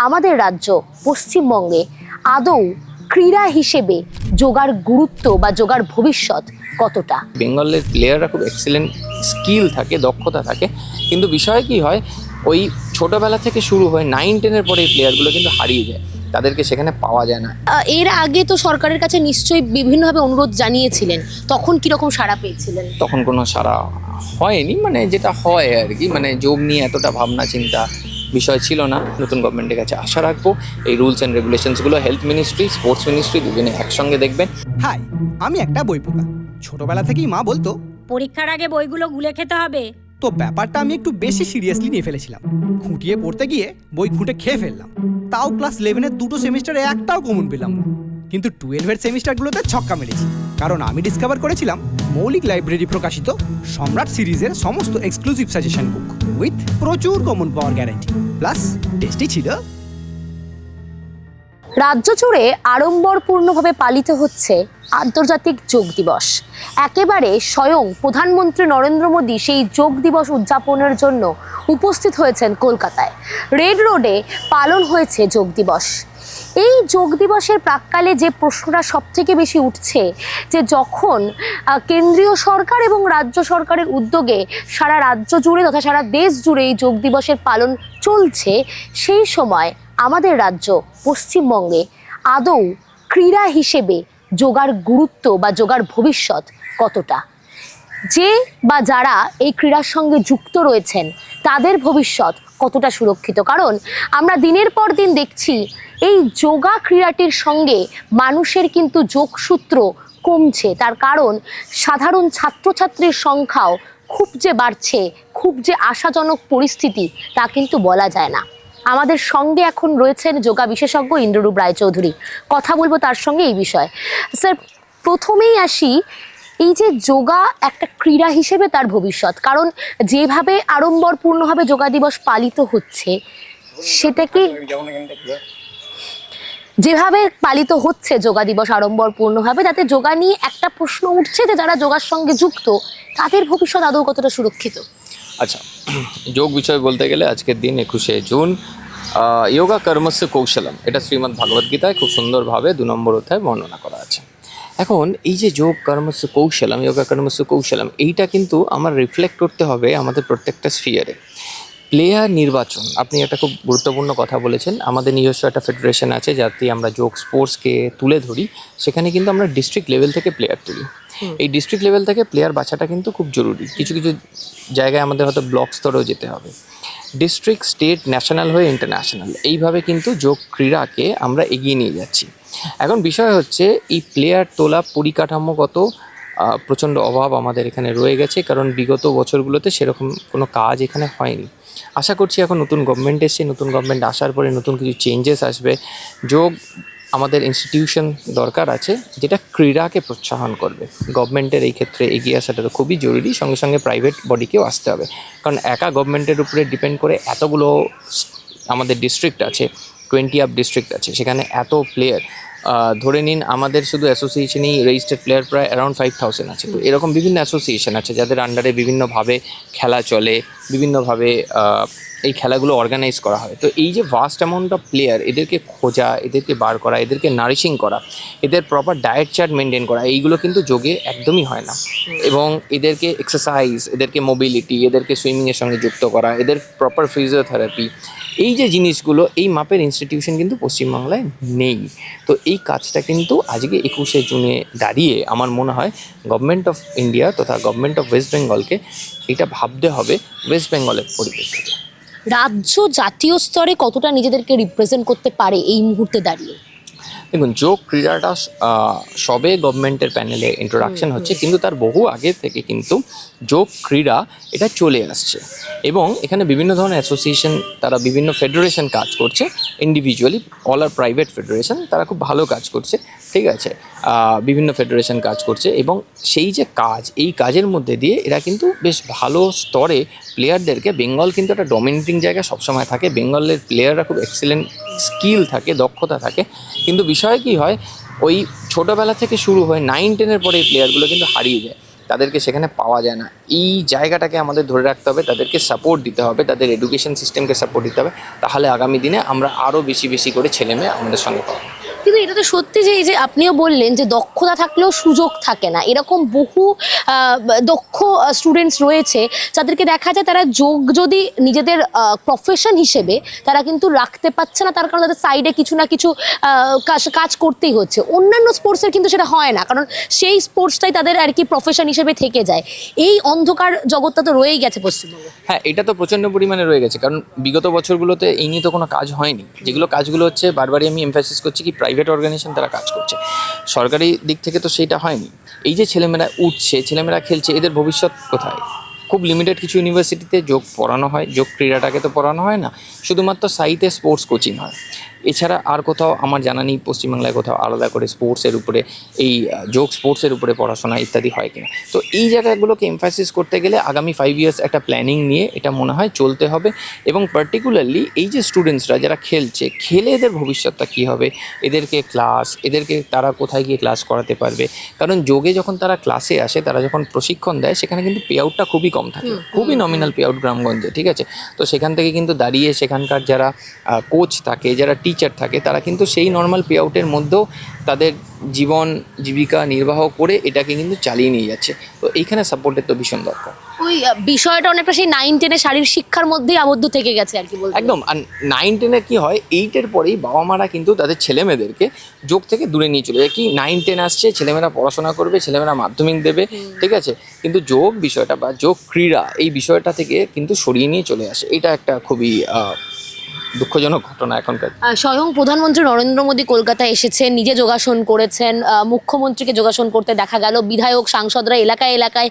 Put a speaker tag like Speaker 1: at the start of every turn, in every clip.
Speaker 1: আমাদের রাজ্য পশ্চিমবঙ্গে আদৌ ক্রীড়া হিসেবে যোগার গুরুত্ব বা যোগার ভবিষ্যৎ কতটা?
Speaker 2: বেঙ্গলের প্লেয়াররা খুব এক্সেলেন্ট স্কিল থাকে, দক্ষতা থাকে, কিন্তু বিষয় কি হয়, ওই ছোটোবেলা থেকে শুরু হয় 9-10-এর পরে এই প্লেয়ারগুলো কিন্তু হারিয়ে যায়, তাদেরকে সেখানে পাওয়া যায় না।
Speaker 1: এর আগে তো সরকারের কাছে নিশ্চয়ই বিভিন্নভাবে অনুরোধ জানিয়েছিলেন, তখন কিরকম সাড়া পেয়েছিলেন?
Speaker 2: তখন কোনো সাড়া হয়নি, মানে যেটা হয় আর কি, মানে যোগ নিয়ে এতটা ভাবনা চিন্তা বিষয় ছিল না। নতুন গভর্নমেন্টের কাছে আশা রাখবো এই রুলস অ্যান্ড রেগুলেশনসগুলো হেলথ মিনিস্ট্রি, স্পোর্টস মিনিস্ট্রি দুজনে একসঙ্গে দেখবেন।
Speaker 3: হাই, আমি একটা বই পোকা। ছোটবেলা থেকেই মা বলতো
Speaker 4: পরীক্ষার আগে বইগুলো গুলে খেতে হবে।
Speaker 3: তো ব্যাপারটা আমি একটু বেশি সিরিয়াসলি নিয়ে ফেলেছিলাম। খুঁটিয়ে পড়তে গিয়ে বই খুঁটে খেয়ে ফেললাম। তাও ক্লাস 11-এর দুটো সেমিস্টারে একটাও কমন পেলাম না, কিন্তু 12-এর সেমিস্টারগুলোতে ছক্কা মেরেছি। কারণ আমি ডিসকভার করেছিলাম মৌলিক লাইব্রেরি প্রকাশিত সম্রাট সিরিজের সমস্ত এক্সক্লুসিভ সাজেশন বুক উইথ প্রচুর কমন পাওয়ার গ্যারান্টি, প্লাস টেস্টি ছিল।
Speaker 1: রাজ্য জুড়ে আড়ম্বরপূর্ণভাবে পালিত হচ্ছে আন্তর্জাতিক যোগ দিবস। একেবারে স্বয়ং প্রধানমন্ত্রী নরেন্দ্র মোদী সেই যোগ দিবস উদযাপনের জন্য উপস্থিত হয়েছেন কলকাতায়। রেড রোডে পালন হয়েছে যোগ দিবস। এই যোগ দিবসের প্রাক্কালে যে প্রশ্নটা সবথেকে বেশি উঠছে, যে যখন কেন্দ্রীয় সরকার এবং রাজ্য সরকারের উদ্যোগে সারা রাজ্য জুড়ে তথা সারা দেশ জুড়ে এই যোগ দিবসের পালন চলছে, সেই সময় আমাদের রাজ্য পশ্চিমবঙ্গে আদৌ ক্রীড়া হিসেবে যোগার গুরুত্ব বা যোগার ভবিষ্যৎ কতটা? যে বা যারা এই ক্রীড়ার সঙ্গে যুক্ত রয়েছেন তাদের ভবিষ্যৎ কতটা সুরক্ষিত? কারণ আমরা দিনের পর দিন দেখছি এই যোগা ক্রীড়াটির সঙ্গে মানুষের কিন্তু যোগসূত্র কমছে। তার কারণ সাধারণ ছাত্রছাত্রীর সংখ্যাও খুব যে বাড়ছে, খুব যে আশাজনক পরিস্থিতি, তা কিন্তু বলা যায় না। আমাদের সঙ্গে এখন রয়েছেন যোগা বিশেষজ্ঞ ইন্দ্ররূপ রায়চৌধুরী। কথা বলবো তার সঙ্গে এই বিষয়ে। স্যার, প্রথমেই আসি, এই যে যোগা একটা ক্রীড়া হিসেবে তার ভবিষ্যৎ, কারণ যেভাবে আড়ম্বরপূর্ণভাবে যোগা দিবস পালিত হচ্ছে, সেটাকে যেভাবে পালিত হচ্ছে যোগা দিবস আড়ম্বরপূর্ণভাবে, তাতে যোগা নিয়ে একটা প্রশ্ন উঠছে যে যারা যোগার সঙ্গে যুক্ত তাদের ভবিষ্যৎ আদৌ কতটা সুরক্ষিত?
Speaker 2: আচ্ছা, যোগ বিষয় বলতে গেলে আজকের দিন 21শে জুন যোগা কর্মস্য কৌশলম, এটা শ্রীমদ্ ভগবদ্গীতায় খুব সুন্দরভাবে 2 নম্বর অধ্যায়ে বর্ণনা করা আছে। এখন এই যে যোগ কর্মস্য কৌশলম, যোগা কর্মস্য কৌশলম, এইটা কিন্তু আমার রিফ্লেক্ট করতে হবে আমাদের প্রত্যেকটা স্ফিয়ারে। প্লেয়ার নির্বাচন, আপনি একটা খুব গুরুত্বপূর্ণ কথা বলেছেন। আমাদের নিজস্ব একটা ফেডারেশন আছে যাতে আমরা যোগ স্পোর্টসকে তুলে ধরি, সেখানে কিন্তু আমরা ডিস্ট্রিক্ট লেভেল থেকে প্লেয়ার তুলি। এই ডিস্ট্রিক্ট লেভেল থেকে প্লেয়ার বাছাটা কিন্তু খুব জরুরি। কিছু কিছু জায়গায় আমাদের হয়তো ব্লক স্তরেও যেতে হবে। ডিস্ট্রিক্ট, স্টেট, ন্যাশনাল হয়ে ইন্টারন্যাশনাল, এইভাবে কিন্তু যোগ ক্রীড়াকে আমরা এগিয়ে নিয়ে যাচ্ছি। এখন বিষয় হচ্ছে এই প্লেয়ার তোলা পরিকাঠামোগত প্রচণ্ড অভাব আমাদের এখানে রয়ে গেছে, কারণ বিগত বছরগুলোতে সেরকম কোনো কাজ এখানে হয়নি। আশা করছি এখন নতুন গভর্নমেন্ট এসে, নতুন গভর্নমেন্ট আসার পরে নতুন কিছু চেঞ্জেস আসবে। যোগ আমাদের ইনস্টিটিউশন দরকার আছে যেটা ক্রীড়াকে প্রোৎসাহন করবে। গভর্নমেন্টের এই ক্ষেত্রে এগিয়ে আসাটা তো খুবই জরুরি, সঙ্গে সঙ্গে প্রাইভেট বডিকেও আসতে হবে, কারণ একা গভর্নমেন্টের উপরে ডিপেন্ড করে এতগুলো আমাদের ডিস্ট্রিক্ট আছে, 20 আপ ডিস্ট্রিক্ট আছে, সেখানে এত প্লেয়ার, ধরে নিন আমাদের শুধু অ্যাসোসিয়েশনেই রেজিস্টার্ড প্লেয়ার প্রায় অ্যারাউন্ড 5000 আছে। তো এরকম বিভিন্ন অ্যাসোসিয়েশন আছে যাদের আন্ডারে বিভিন্নভাবে খেলা চলে, বিভিন্নভাবে এই খেলাগুলো অর্গানাইজ করা হয়। তো এই যে ভাস্ট অ্যামাউন্ট অফ প্লেয়ার, এদেরকে খোঁজা, এদেরকে বার করা, এদেরকে নারিশিং করা, এদের প্রপার ডায়েট চার্ট মেনটেন করা, এইগুলো কিন্তু যোগে একদমই হয় না। এবং এদেরকে এক্সারসাইজ, এদেরকে মোবিলিটি, এদেরকে সুইমিংয়ের সঙ্গে যুক্ত করা, এদের প্রপার ফিজিওথেরাপি, এই যে জিনিসগুলো, এই মাপের ইনস্টিটিউশন কিন্তু পশ্চিমবাংলায় নেই। তো এই কাজটা কিন্তু আজকে 21শে জুনে দাঁড়িয়ে আমার মনে হয় গভর্নমেন্ট অফ ইন্ডিয়া তথা গভর্নমেন্ট অফ ওয়েস্ট বেঙ্গলকে এটা ভাবতে হবে ওয়েস্ট বেঙ্গলের পরিপ্রেক্ষিতে।
Speaker 1: রাজ্য জাতীয় স্তরে কতটা নিজেদেরকে রিপ্রেজেন্ট করতে পারে এই মুহূর্তে দাঁড়িয়ে?
Speaker 2: দেখুন, যোগ ক্রীড়াটা সবে গভর্নমেন্টের প্যানেলে ইন্ট্রোডাকশন হচ্ছে, কিন্তু তার বহু আগে থেকে কিন্তু যোগ ক্রীড়া এটা চলে আসছে। এবং এখানে বিভিন্ন ধরনের অ্যাসোসিয়েশন, তারা বিভিন্ন ফেডারেশন কাজ করছে, ইন্ডিভিজুয়ালি অল আর প্রাইভেট ফেডারেশন, তারা খুব ভালো কাজ করছে, ঠিক আছে। বিভিন্ন ফেডারেশন কাজ করছে এবং সেই যে কাজ, এই কাজের মধ্যে দিয়ে এরা কিন্তু বেশ ভালো স্তরে প্লেয়ারদেরকে, বেঙ্গল কিন্তু একটা ডমিনেটিং জায়গা সবসময় থাকে, বেঙ্গলের প্লেয়াররা খুব এক্সেলেন্ট স্কিল থাকে, দক্ষতা থাকে, কিন্তু বিষয় কি হয়, ওই ছোটোবেলা থেকে শুরু হয় 9-10-এর পরে এই প্লেয়ারগুলো কিন্তু হারিয়ে যায়, তাদেরকে সেখানে পাওয়া যায় না। এই জায়গাটাকে আমাদের ধরে রাখতে হবে, তাদেরকে সাপোর্ট দিতে হবে, তাদের এডুকেশন সিস্টেমকে সাপোর্ট দিতে হবে, তাহলে আগামী দিনে আমরা আরও বেশি বেশি করে ছেলেমেয়ে আমাদের সঙ্গে পাবো।
Speaker 1: কিন্তু এটা তো সত্যি যে এই যে আপনিও বললেন যে দক্ষতা থাকলেও সুযোগ থাকে না, এরকম বহু দক্ষ স্টুডেন্টস রয়েছে যাদেরকে দেখা যায় তারা যোগ যদি নিজেদের প্রফেশন হিসেবে তারা কিন্তু রাখতে পারছে না, তার কারণ তাদের সাইডে কিছু না কিছু কাজ করতেই হচ্ছে। অন্যান্য স্পোর্টসের কিন্তু সেটা হয় না, কারণ সেই স্পোর্টসটাই তাদের আর কি প্রফেশন হিসেবে থেকে যায়। এই অন্ধকার জগৎটা তো রয়েই গেছে পশ্চিমবঙ্গে।
Speaker 2: হ্যাঁ, এটা তো প্রচণ্ড পরিমাণে রয়ে গেছে, কারণ বিগত বছরগুলোতে এই নিয়ে তো কোনো কাজ হয়নি। যেগুলো কাজগুলো হচ্ছে, বারবারই আমি এমফাসিস করছি কি প্রাইভেট অর্গানাইজেশন তারা কাজ করছে, সরকারি দিক থেকে তো সেইটা হয়নি। এই যে ছেলেমেয়েরা উঠছে, ছেলেমেয়েরা খেলছে, এদের ভবিষ্যৎ কোথায়? খুব লিমিটেড কিছু ইউনিভার্সিটিতে যোগ পড়ানো হয়, যোগ ক্রীড়াটাকে তো পড়ানো হয় না, শুধুমাত্র সাইটে স্পোর্টস কোচিং হয়। এছাড়া আর কোথাও আমার জানা নেই পশ্চিমবাংলায় কোথাও আলাদা করে স্পোর্টসের উপরে এই যোগ স্পোর্টসের উপরে পড়াশোনা ইত্যাদি হয় কিনা। তো এই জায়গাগুলোকে এমফাসিস করতে গেলে আগামী 5 ইয়ার্স একটা প্ল্যানিং নিয়ে এটা মনে হয় চলতে হবে। এবং পার্টিকুলারলি এই যে স্টুডেন্টসরা যারা খেলছে, খেলে এদের ভবিষ্যৎটা কী হবে, এদেরকে তারা কোথায় গিয়ে ক্লাস করাতে পারবে। কারণ যোগে যখন তারা ক্লাসে আসে, তারা যখন প্রশিক্ষণ দেয়, সেখানে কিন্তু পে আউটটা খুবই কম থাকে, খুবই নমিনাল পে আউট গ্রামগঞ্জে, ঠিক আছে। তো সেখান থেকে কিন্তু দাঁড়িয়ে সেখানকার যারা কোচ থাকে, যারা টিচার থাকে, তারা কিন্তু সেই নর্মাল পে আউটের মধ্যেও তাদের জীবন জীবিকা নির্বাহ করে এটাকে কিন্তু চালিয়ে নিয়ে যাচ্ছে। তো এইখানে সাপোর্টের তো ভীষণ দরকার।
Speaker 1: ওই বিষয়টা অনেকটা সেই 9-10 শারীরিক শিক্ষার মধ্যেই আবদ্ধ থেকে গেছে আর কি বলতে।
Speaker 2: একদম। আর 9-10 কী হয়, 8-এর পরেই বাবা মারা কিন্তু তাদের ছেলেমেয়েদেরকে যোগ থেকে দূরে নিয়ে চলে যায়। কি 9-10 আসছে, ছেলেমেয়েরা পড়াশোনা করবে, ছেলেমেয়েরা মাধ্যমিক দেবে, ঠিক আছে, কিন্তু যোগ বিষয়টা বা যোগ ক্রীড়া এই বিষয়টা থেকে কিন্তু সরিয়ে নিয়ে চলে আসে। এটা একটা খুবই দুঃখজনক ঘটনা এখনকার।
Speaker 1: স্বয়ং প্রধানমন্ত্রী নরেন্দ্র মোদী কলকাতায় এসেছেন, নিজে যোগাসন করেছেন, মুখ্যমন্ত্রীকে যোগাসন করতে দেখা গেল, বিধায়ক সাংসদরা এলাকায় এলাকায়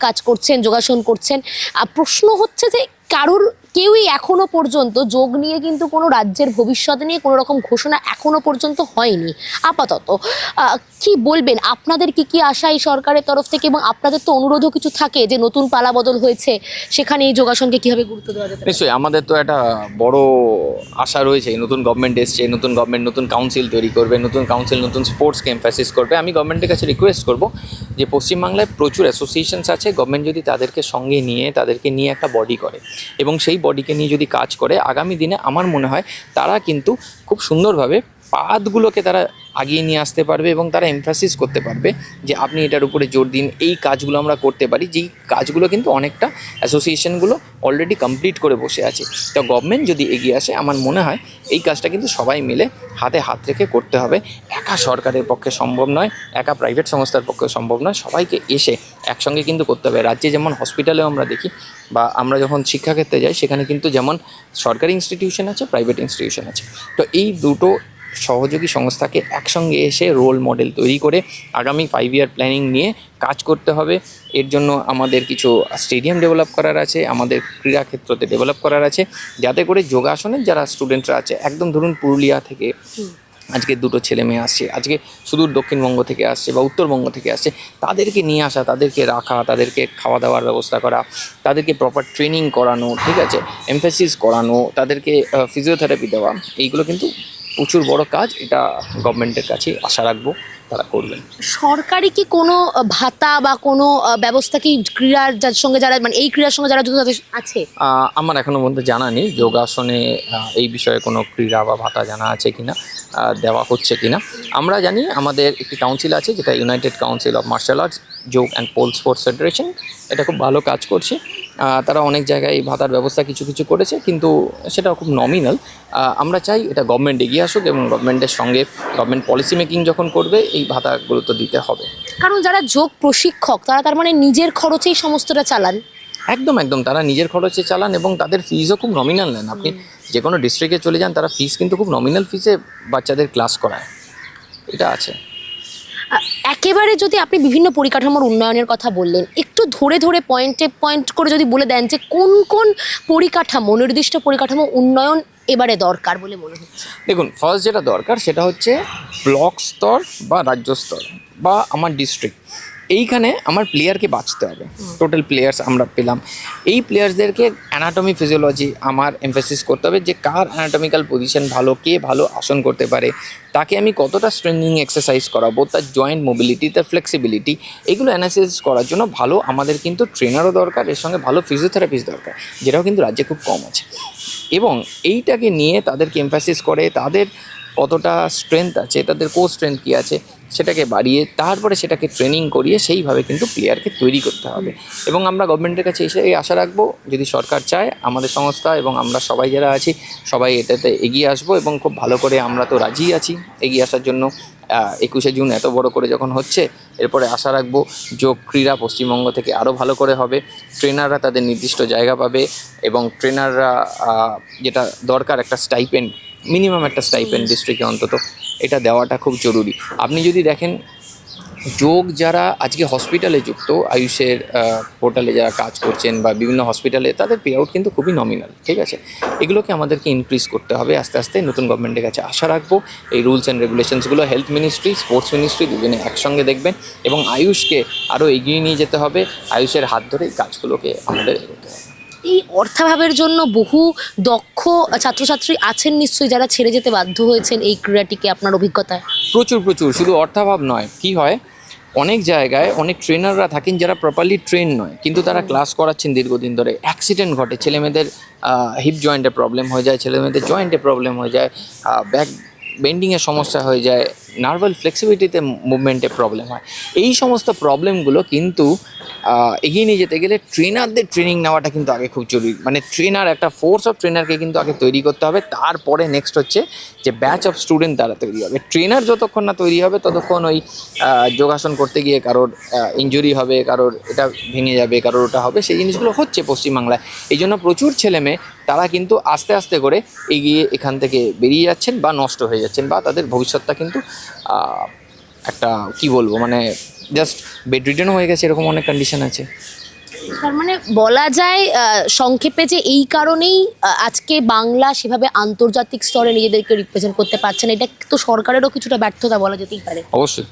Speaker 1: কাজ করছেন, যোগাসন করছেন। প্রশ্ন হচ্ছে যে কেউই এখনো পর্যন্ত যোগ নিয়ে কিন্তু কোনো রাজ্যের ভবিষ্যৎ নিয়ে কোনো রকম ঘোষণা এখনো পর্যন্ত হয়নি আপাতত। কি বলবেন, আপনাদের কি আশা এই সরকারের তরফ থেকে, এবং আপনাদের তো অনুরোধও কিছু থাকে যে নতুন পালাবদল হয়েছে, সেখানে এই যোগাসনকে কিভাবে গুরুত্ব দেওয়া যেতে পারে?
Speaker 2: নিশ্চয়ই আমাদের তো একটা বড় আশা রয়েছে। নতুন গভর্নমেন্ট এসছে, নতুন গভর্নমেন্ট নতুন কাউন্সিল তৈরি করবে, নতুন কাউন্সিল নতুন স্পোর্টসকে এমফাসিস করবে। আমি গভর্নমেন্টের কাছে রিকোয়েস্ট করব যে পশ্চিমবাংলায় প্রচুর অ্যাসোসিয়েশনস আছে, গভর্নমেন্ট যদি তাদেরকে সঙ্গে নিয়ে তাদেরকে নিয়ে একটা বডি করে এবং সেই বডিকে নিয়ে যদি কাজ করে, আগামী দিনে আমার মনে হয় তারা কিন্তু খুব সুন্দরভাবে পাথগুলোকে তারা আগিয়ে নিয়ে আসতে পারবে এবং তারা এমফাসিস করতে পারবে যে আপনি এটার উপরে জোর দিন, এই কাজগুলো আমরা করতে পারি, যেই কাজগুলো কিন্তু অনেকটা অ্যাসোসিয়েশনগুলো অলরেডি কমপ্লিট করে বসে আছে। তো গভর্নমেন্ট যদি এগিয়ে আসে, আমার মনে হয় এই কাজটা কিন্তু সবাই মিলে হাতে হাত রেখে করতে হবে। একা সরকারের পক্ষে সম্ভব নয়, একা প্রাইভেট সংস্থার পক্ষে সম্ভব নয়, সবাইকে এসে একসঙ্গে কিন্তু করতে হবে। রাজ্যে যেমন হসপিটালেও আমরা দেখি বা আমরা যখন শিক্ষাক্ষেত্রে যাই, সেখানে কিন্তু যেমন সরকারি ইনস্টিটিউশন আছে, প্রাইভেট ইনস্টিটিউশন আছে। তো এই দুটো সহযোগী সংস্থাকে একসঙ্গে এসে রোল মডেল তৈরি করে আগামী 5 ইয়ার প্ল্যানিং নিয়ে কাজ করতে হবে। এর জন্য আমাদের কিছু স্টেডিয়াম ডেভেলপ করার আছে, আমাদের ক্রীড়াক্ষেত্রতে ডেভেলপ করার আছে, যাতে করে যোগাসনের যারা স্টুডেন্টরা আছে, একদম ধরুন পুরুলিয়া থেকে আজকে দুটো ছেলে মেয়ে আসছে, আজকে সুদূর দক্ষিণবঙ্গ থেকে আসছে বা উত্তরবঙ্গ থেকে আসছে, তাদেরকে নিয়ে আসা, তাদেরকে রাখা, তাদেরকে খাওয়া দাওয়ার ব্যবস্থা করা, তাদেরকে প্রপার ট্রেনিং করানো, ঠিক আছে, এমফাসিস করানো, তাদেরকে ফিজিওথেরাপি দেওয়া, এইগুলো কিন্তু প্রচুর বড় কাজ। এটা গভর্নমেন্টের কাছে আশা রাখবো তারা করবেন।
Speaker 1: সরকারি কি কোনো ভাতা বা কোনো ব্যবস্থা কি ক্রীড়ার সঙ্গে যারা, মানে এই ক্রীড়ার সঙ্গে যারা যুক্ত আছে?
Speaker 2: আমার এখনও পর্যন্ত জানা নেই যোগাসনে এই বিষয়ে কোনো ক্রীড়া বা ভাতা জানা আছে কিনা, দেওয়া হচ্ছে কিনা। আমরা জানি আমাদের একটি কাউন্সিল আছে, যেটা United Council of Martial Arts, যোগ অ্যান্ড পোল স্পোর্টস ফেডারেশন। এটা খুব ভালো কাজ করছে। তারা অনেক জায়গায় এই ভাতার ব্যবস্থা কিছু করেছে, কিন্তু সেটা খুব নমিনাল। আমরা চাই এটা গভর্নমেন্ট এগিয়ে আসুক এবং গভর্নমেন্টের সঙ্গে গভর্নমেন্ট পলিসি মেকিং যখন করবে, এই ভাতাগুলো তো দিতে হবে।
Speaker 1: কারণ যারা যোগ প্রশিক্ষক, তারা তার মানে নিজের খরচেই সমস্তটা চালান।
Speaker 2: একদম তারা নিজের খরচে চালান এবং তাদের ফিজও খুব নমিনাল নেন। আপনি যে কোনো ডিস্ট্রিক্টে চলে যান, তারা ফিস কিন্তু খুব নমিনাল ফিসে বাচ্চাদের ক্লাস করায়, এটা আছে।
Speaker 1: একেবারে যদি আপনি বিভিন্ন পরিকাঠামোর উন্নয়নের কথা বললেন, একটু ধরে পয়েন্ট করে যদি বলে দেন যে কোন কোন পরিকাঠামো, নির্দিষ্ট পরিকাঠামো উন্নয়ন এবারে দরকার বলে মনে হচ্ছে?
Speaker 2: দেখুন, ফার্স্ট যেটা দরকার সেটা হচ্ছে ব্লক স্তর বা রাজ্য স্তর বা আমার ডিস্ট্রিক্ট, এইখানে আমার প্লেয়ারকে বাঁচতে হবে। টোটাল প্লেয়ার্স আমরা পেলাম, এই প্লেয়ার্সদেরকে অ্যানাটমি ফিজিওলজি আমার এমফেসিস করতে হবে, যে কার অ্যানাটমিক্যাল পজিশন ভালো, কে ভালো আসন করতে পারে, তাকে আমি কতটা স্ট্রেন্থনিং এক্সারসাইজ করাবো, তার জয়েন্ট মোবিলিটি, তার ফ্লেক্সিবিলিটি, এগুলো অ্যানালাইসিস করার জন্য ভালো আমাদের কিন্তু ট্রেনারও দরকার, এর সঙ্গে ভালো ফিজিওথেরাপিস্ট দরকার, যেটাও কিন্তু রাজ্যে খুব কম আছে। এবং এইটাকে নিয়ে তাদেরকে এমফাসিস করে তাদের কতটা স্ট্রেংথ আছে, তাদের কোর স্ট্রেংথ কী আছে সেটাকে বাড়িয়ে তারপরে সেটাকে ট্রেনিং করিয়ে সেইভাবে কিন্তু প্লেয়ারকে তৈরি করতে হবে। এবং আমরা গভর্নমেন্টের কাছে এসে এই আশা রাখবো, যদি সরকার চায় আমাদের সংস্থা এবং আমরা সবাই যারা আছি সবাই এটাতে এগিয়ে আসবো, এবং খুব ভালো করে আমরা তো রাজি আছি এগিয়ে আসার জন্য। 21শে জুন এত বড় করে যখন হচ্ছে, এরপরে আশা রাখবো যোগ ক্রীড়া পশ্চিমবঙ্গ থেকে আরও ভালো করে হবে, ট্রেনাররা তাদের নির্দিষ্ট জায়গা পাবে, এবং ট্রেনাররা যেটা দরকার একটা স্টাইপেন্ড, মিনিমাম একটা স্টাইপেন্ড ডিস্ট্রিক্টে অন্তত এটা দেওয়াটা খুব জরুরি। আপনি যদি দেখেন যোগ যারা আজকে হসপিটালে যুক্ত, আয়ুষের পোর্টালে যারা কাজ করছেন বা বিভিন্ন হসপিটালে, তাদের পে আউট কিন্তু খুবই নমিনাল, ঠিক আছে? এগুলোকে আমাদেরকে ইনক্রিজ করতে হবে আস্তে আস্তে। নতুন গভর্নমেন্টের কাছে আশা রাখবো এই রুলস অ্যান্ড রেগুলেশনসগুলো হেলথ মিনিস্ট্রি, স্পোর্টস মিনিস্ট্রি দুজনে একসঙ্গে দেখবেন, এবং আয়ুষকে আরও এগিয়ে নিয়ে যেতে হবে, আয়ুষের হাত ধরে এই কাজগুলোকে আমাদের এগোতে হবে।
Speaker 1: এই অর্থাভাবের জন্য বহু দক্ষ ছাত্রছাত্রী আছেন নিশ্চয়ই, যারা ছেড়ে যেতে বাধ্য হয়েছেন এই ক্রীড়াটিকে, আপনার অভিজ্ঞতায়?
Speaker 2: প্রচুর প্রচুর, শুধু অর্থাভাব নয়, কি হয় অনেক জায়গায় অনেক ট্রেনাররা থাকেন যারা প্রপারলি ট্রেন নয়, কিন্তু তারা ক্লাস করাচ্ছেন দীর্ঘদিন ধরে, অ্যাক্সিডেন্ট ঘটে, ছেলেমেয়েদের হিপ জয়েন্টে প্রবলেম হয়ে যায়, ছেলেমেয়েদের জয়েন্টে প্রবলেম হয়ে যায়, ব্যাক বেন্ডিংয়ের সমস্যা হয়ে যায়, নার্ভাল ফ্লেক্সিবিলিটিতে মুভমেন্টে প্রবলেম হয়। এই সমস্ত প্রবলেমগুলো কিন্তু এগিয়ে নিয়ে যেতে গেলে ট্রেনারদের ট্রেনিং নেওয়াটা কিন্তু আগে খুব জরুরি। মানে ট্রেনার, একটা ফোর্স অফ ট্রেনারকে কিন্তু আগে তৈরি করতে হবে, তারপরে নেক্সট হচ্ছে যে ব্যাচ অফ স্টুডেন্ট তারা তৈরি হবে। ট্রেনার যতক্ষণ না তৈরি হবে ততক্ষণ ওই যোগাসন করতে গিয়ে কারোর ইনজুরি হবে, কারোর এটা ভেঙে যাবে, কারোর ওটা হবে, সেই জিনিসগুলো হচ্ছে পশ্চিমবাংলায়। এই জন্য প্রচুর ছেলেমেয়ে তারা কিন্তু আস্তে আস্তে করে এগিয়ে এখান থেকে বেরিয়ে যাচ্ছেন বা নষ্ট হয়ে যাচ্ছেন, বা তাদের ভবিষ্যৎটা কিন্তু একটা কি বলবো, মানে জাস্ট বেড রিটেনও হয়ে গেছে, এরকম অনেক কন্ডিশন আছে।
Speaker 1: তার মানে বলা যায় সংক্ষেপে যে এই কারণেই আজকে বাংলা সেভাবে আন্তর্জাতিক স্তরে নিজেদেরকে রিপ্রেজেন্ট করতে পারছে না, এটা তো সরকারেরও কিছুটা ব্যর্থতা বলা যেতেই পারে।
Speaker 2: অবশ্যই,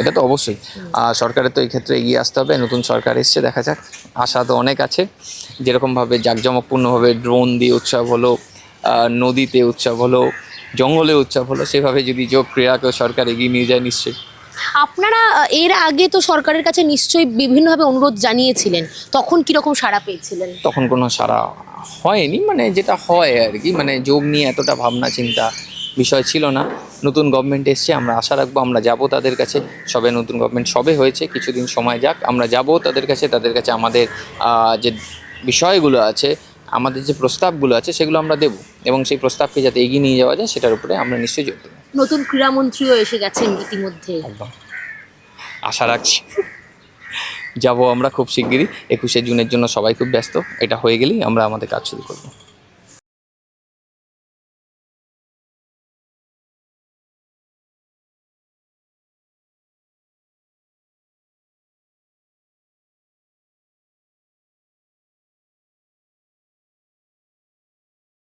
Speaker 2: এটা তো অবশ্যই সরকারের তো এই ক্ষেত্রে এগিয়ে আসতে হবে। নতুন সরকার এসছে, দেখা যাক, আশা তো অনেক আছে। যেরকমভাবে জাঁকজমকপূর্ণভাবে ড্রোন দিয়ে উৎসব হলো, নদীতে উৎসব হলো, জঙ্গলে উৎসব হলো, সেভাবে যদি যোগ ক্রীড়াকেও সরকার এগিয়ে নিয়ে যায় নিশ্চয়ই।
Speaker 1: আপনারা এর আগে তো সরকারের কাছে নিশ্চয়ই বিভিন্নভাবে অনুরোধ জানিয়েছিলেন, তখন কীরকম সাড়া পেয়েছিলেন?
Speaker 2: তখন কোনো সাড়া হয়নি, মানে যেটা হয় আর কি, মানে যোগ নিয়ে এতটা ভাবনা চিন্তা বিষয় ছিল না। নতুন গভর্নমেন্ট এসছে, আমরা আশা রাখবো, আমরা যাব তাদের কাছে, সবে নতুন গভর্নমেন্ট সবে হয়েছে, কিছুদিন সময় যাক, আমরা যাব তাদের কাছে আমাদের যে বিষয়গুলো আছে, আমাদের যে প্রস্তাবগুলো আছে সেগুলো আমরা দেব, এবং সেই প্রস্তাবকে যাতে এগিয়ে নিয়ে যাওয়া যায় সেটার উপরে আমরা নিশ্চয়ই জোর দেবো।
Speaker 1: নতুন ক্রীড়ামন্ত্রীও এসে গেছেন ইতিমধ্যে,
Speaker 2: একদম আশা রাখছি যাব আমরা খুব শিগগিরই। 21শে জুনের জন্য সবাই খুব ব্যস্ত, এটা হয়ে গেলেই আমরা আমাদের কাজ শুরু করবো।